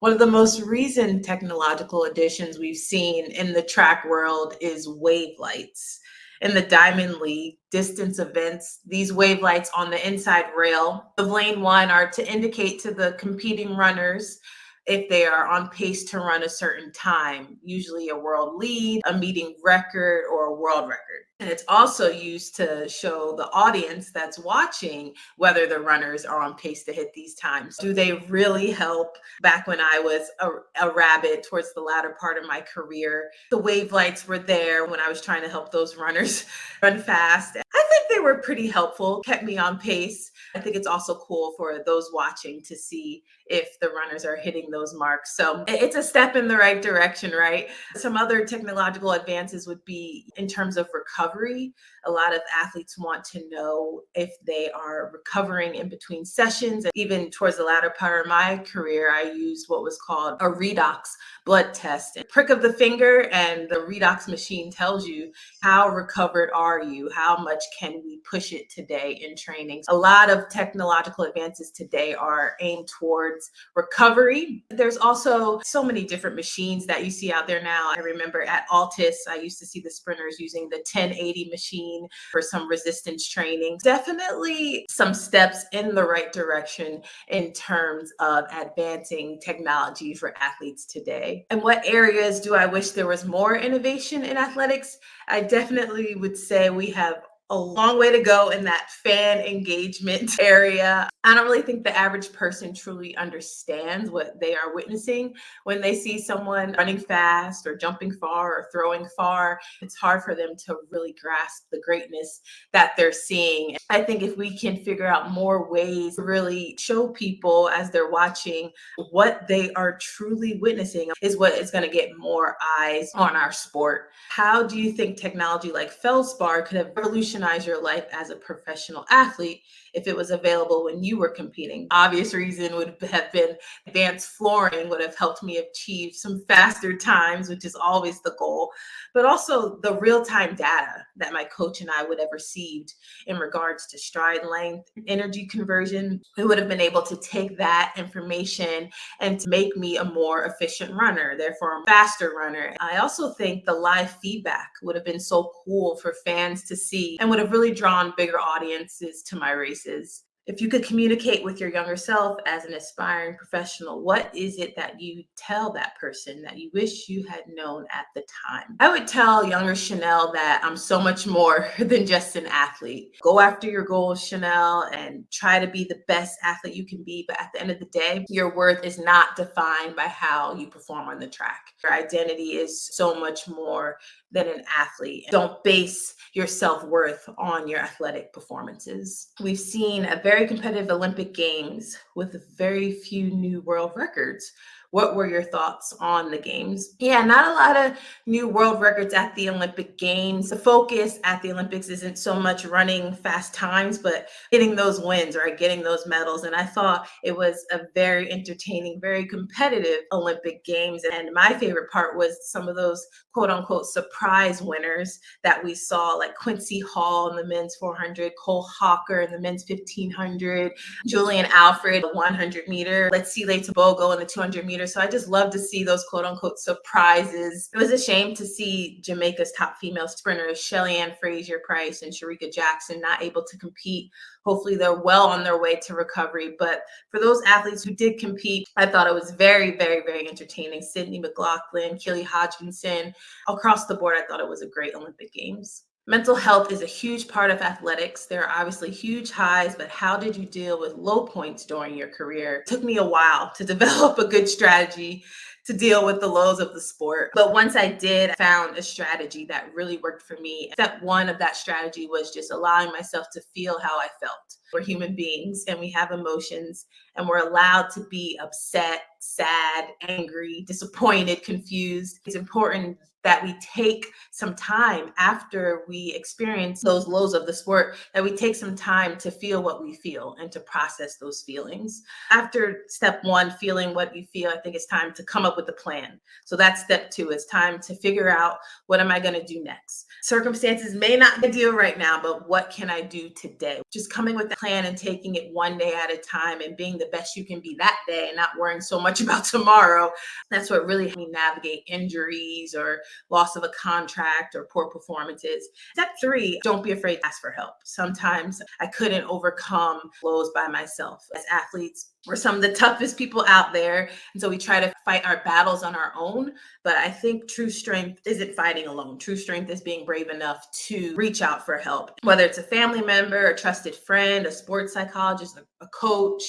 One of the most recent technological additions we've seen in the track world is wave lights. In the Diamond League distance events, these wave lights on the inside rail of lane one are to indicate to the competing runners if they are on pace to run a certain time, usually a world lead, a meeting record, or a world record. And it's also used to show the audience that's watching whether the runners are on pace to hit these times. Do they really help? Back when I was a rabbit towards the latter part of my career, the wave lights were there when I was trying to help those runners run fast. I think they were pretty helpful, kept me on pace. I think it's also cool for those watching to see if the runners are hitting those marks. So it's a step in the right direction, right? Some other technological advances would be in terms of recovery. A lot of athletes want to know if they are recovering in between sessions. Even towards the latter part of my career, I used what was called a redox blood test. A prick of the finger and the redox machine tells you how recovered are you? How much can we push it today in training? A lot of technological advances today are aimed towards recovery. There's also so many different machines that you see out there now. I remember at Altus, I used to see the sprinters using the 1080 machine for some resistance training. Definitely some steps in the right direction in terms of advancing technology for athletes today. And what areas do I wish there was more innovation in athletics? I definitely would say we have a long way to go in that fan engagement area. I don't really think the average person truly understands what they are witnessing when they see someone running fast or jumping far or throwing far. It's hard for them to really grasp the greatness that they're seeing. I think if we can figure out more ways to really show people as they're watching what they are truly witnessing is what is going to get more eyes on our sport. How do you think technology like Feldspar could have revolutionized your life as a professional athlete if it was available when you were competing? Obvious reason would have been advanced flooring would have helped me achieve some faster times, which is always the goal, but also the real-time data that my coach and I would have received in regards to stride length, energy conversion. We would have been able to take that information and to make me a more efficient runner, therefore a faster runner. I also think the live feedback would have been so cool for fans to see and would have really drawn bigger audiences to my races. If you could communicate with your younger self as an aspiring professional, what is it that you tell that person that you wish you had known at the time? I would tell younger Chanelle that I'm so much more than just an athlete. Go after your goals, Chanelle, and try to be the best athlete you can be. But at the end of the day, your worth is not defined by how you perform on the track. Your identity is so much more than an athlete. Don't base your self-worth on your athletic performances. We've seen a very competitive Olympic Games with very few new world records. What were your thoughts on the games? Yeah, not a lot of new world records at the Olympic Games. The focus at the Olympics isn't so much running fast times, but getting those wins, right? Getting those medals. And I thought it was a very entertaining, very competitive Olympic Games. And my favorite part was some of those quote unquote surprise winners that we saw, like Quincy Hall in the men's 400, Cole Hawker in the men's 1500, Julian Alfred, the 100 meter, Letsile Tebogo in the 200 meter. So I just love to see those quote unquote surprises. It was a shame to see Jamaica's top female sprinters, Shelly-Ann Fraser-Price and Sharika Jackson, not able to compete. Hopefully they're well on their way to recovery. But for those athletes who did compete, I thought it was very, very, very entertaining. Sydney McLaughlin, Keely Hodgkinson, across the board, I thought it was a great Olympic Games. Mental health is a huge part of athletics. There are obviously huge highs, but how did you deal with low points during your career? It took me a while to develop a good strategy to deal with the lows of the sport. But once I did, I found a strategy that really worked for me. Step one of that strategy was just allowing myself to feel how I felt. We're human beings and we have emotions, and we're allowed to be upset, sad, angry, disappointed, confused. It's important that we take some time after we experience those lows of the sport, that we take some time to feel what we feel and to process those feelings. After step one, feeling what you feel, I think it's time to come up with a plan. So that's step two. It's time to figure out, what am I going to do next? Circumstances may not be ideal right now, but what can I do today? Just coming with the plan and taking it one day at a time and being the best you can be that day and not worrying so much about tomorrow. That's what really helped me navigate injuries or loss of a contract or poor performances. Step three, don't be afraid to ask for help. Sometimes I couldn't overcome blows by myself. As athletes, we're some of the toughest people out there. And so we try to fight our battles on our own. But I think true strength isn't fighting alone. True strength is being brave enough to reach out for help, whether it's a family member, a trusted friend, a sports psychologist, a coach,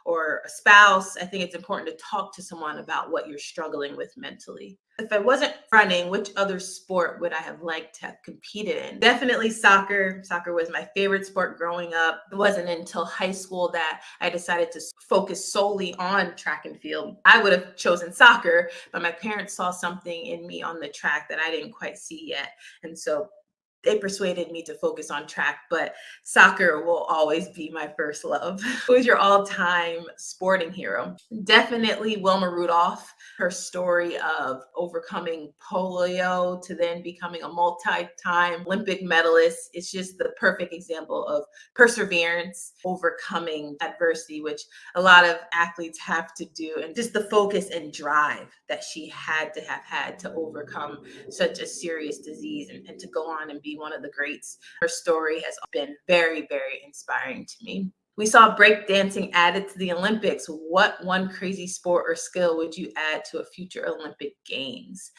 or a spouse. I think it's important to talk to someone about what you're struggling with mentally. If I wasn't running, which other sport would I have liked to have competed in? Definitely soccer. Soccer was my favorite sport growing up. It wasn't until high school that I decided to focus solely on track and field. I would have chosen soccer, but my parents saw something in me on the track that I didn't quite see yet. And so they persuaded me to focus on track, but soccer will always be my first love. Who's your all-time sporting hero? Definitely Wilma Rudolph. Her story of overcoming polio to then becoming a multi-time Olympic medalist is just the perfect example of perseverance, overcoming adversity, which a lot of athletes have to do, and just the focus and drive that she had to have had to overcome such a serious disease and to go on and be one of the greats. Her story has been very, very inspiring to me. We saw breakdancing added to the Olympics. What one crazy sport or skill would you add to a future Olympic Games?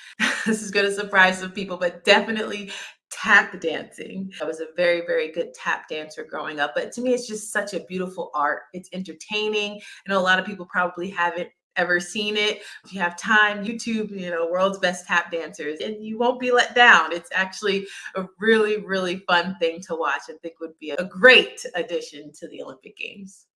This is going to surprise some people, but definitely tap dancing. I was a very, very good tap dancer growing up, but to me, it's just such a beautiful art. It's entertaining. I know a lot of people probably haven't ever seen it. If you have time, YouTube, world's best tap dancers, and you won't be let down. It's actually a really, really fun thing to watch and think would be a great addition to the Olympic Games.